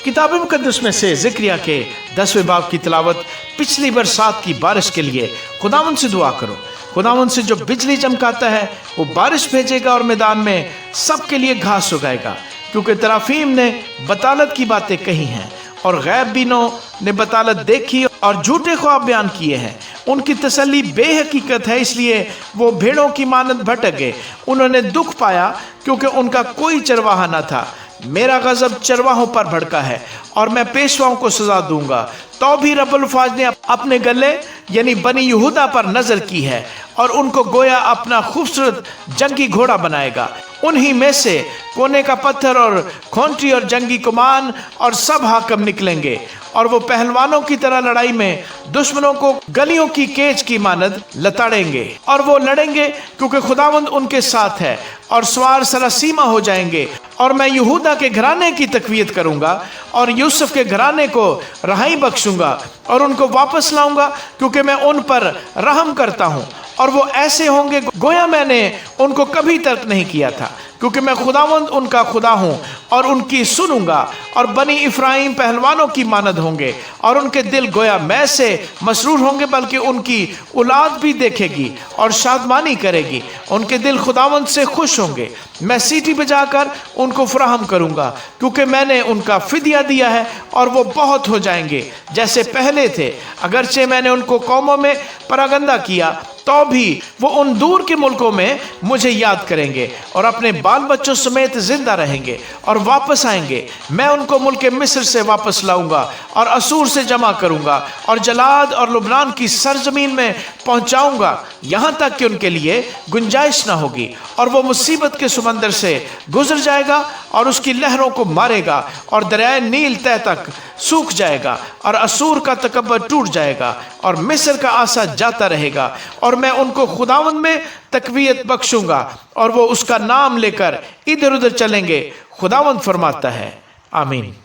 किताब मुकद्दस में से ज़िक्रिया के 10वें बाब की तिलावत। पिछली बरसात की बारिश के लिए खुदावंद से दुआ करो। खुदावंद से जो बिजली चमकाता है वो बारिश भेजेगा और मैदान में सबके लिए घास उगाएगा, क्योंकि तराफीम ने बतालत की बातें कही हैं और गैब बीनों ने बतालत देखी और झूठे ख्वाब बयान किए हैं। उनकी तसल्ली बेहकीकत है, इसलिए वो भेड़ों की मानद भटक गए। उन्होंने दुख पाया क्योंकि उनका कोई चरवाहा न था। मेरा गजब चरवाहों पर भड़का है और मैं पेशवाओं को सजा दूंगा। तो भी रब्बुल फ़ाज़ ने अपने गले यानी बनी यहूदा पर नजर की है और उनको गोया अपना खूबसूरत जंगी घोड़ा बनाएगा। उन्हीं में से कोने का पत्थर और खोंटी और जंगी कमान और सब हाकम निकलेंगे और वो पहलवानों की तरह लड़ाई में दुश्मनों को गलियों की केच की मानद लताड़ेंगे। और वो लड़ेंगे क्योंकि खुदावंद उनके साथ है और सवार सरासीमा हो जाएंगे। और मैं यहूदा के घराने की तकवीत करूंगा और यूसुफ के घराने को रहाई बख्शूंगा और उनको वापस लाऊंगा, क्योंकि मैं उन पर रहम करता हूँ। और वो ऐसे होंगे गोया मैंने उनको कभी तर्क नहीं किया था, क्योंकि मैं खुदावंद उनका खुदा हूँ और उनकी सुनूंगा। और बनी इफ्राइम पहलवानों की मानद होंगे और उनके दिल गोया मैं से मसरूर होंगे, बल्कि उनकी औलाद भी देखेगी और शादमानी करेगी। उनके दिल खुदावंद से खुश होंगे। मैं सीटी बजाकर उनको फराहम करूंगा, क्योंकि मैंने उनका फिदिया दिया है और वो बहुत हो जाएंगे जैसे पहले थे। अगरचे मैंने उनको कौमों में परागंदा किया, तो भी वो उन दूर के मुल्कों में मुझे याद करेंगे और अपने बाल बच्चों समेत जिंदा रहेंगे और वापस आएंगे। मैं उनको मुल्क मिस्र से वापस लाऊंगा और असूर से जमा करूंगा और जलाद और लुबनान की सरजमीन में पहुंचाऊंगा, यहाँ तक कि उनके लिए गुंजाइश ना होगी। और वो मुसीबत के समंदर से गुजर जाएगा और उसकी लहरों को मारेगा और दरियाए नील तह तक सूख जाएगा और असूर का तकब्बर टूट जाएगा और मिस्र का आसा जाता रहेगा। और मैं उनको खुदावंद में तकवीयत बख्शूंगा और वो उसका नाम लेकर इधर उधर चलेंगे। खुदावंद फरमाता है। आमीन।